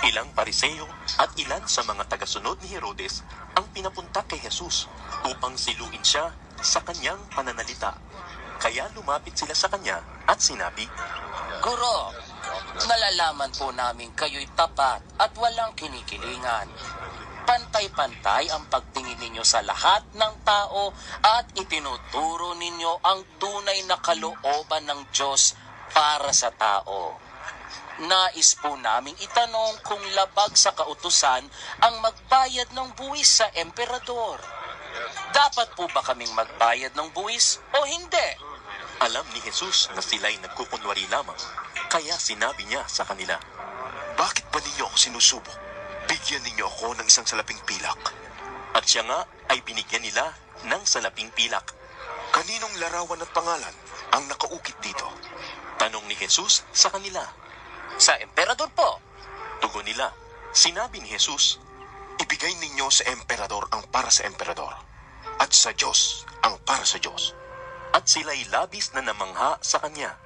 Ilang pariseo at ilan sa mga tagasunod ni Herodes ang pinapunta kay Jesus upang siluin siya sa kanyang pananalita. Kaya lumapit sila sa kanya at sinabi, Guro, nalalaman po namin kayo'y tapat at walang kinikilingan. Pantay-pantay ang pagtingin ninyo sa lahat ng tao at itinuturo ninyo ang tunay na kalooban ng Diyos para sa tao. Nais po naming itanong kung labag sa kautusan ang magbayad ng buwis sa emperador. Dapat po ba kaming magbayad ng buwis o hindi? alam ni Jesus na sila'y nagkukunwari lamang, kaya sinabi niya sa kanila, Bakit ba ninyo ako sinusubok? Bigyan ninyo ako ng isang salaping pilak. At siya nga ay binigyan nila ng salaping pilak. Kaninong larawan at pangalan ang nakaukit dito? Tanong ni Jesus sa kanila. Sa emperador po. Tugon nila, sinabi ni Jesus, Ibigay ninyo sa emperador ang para sa emperador, at sa Diyos ang para sa Diyos. at sila'y labis na namangha sa kanya.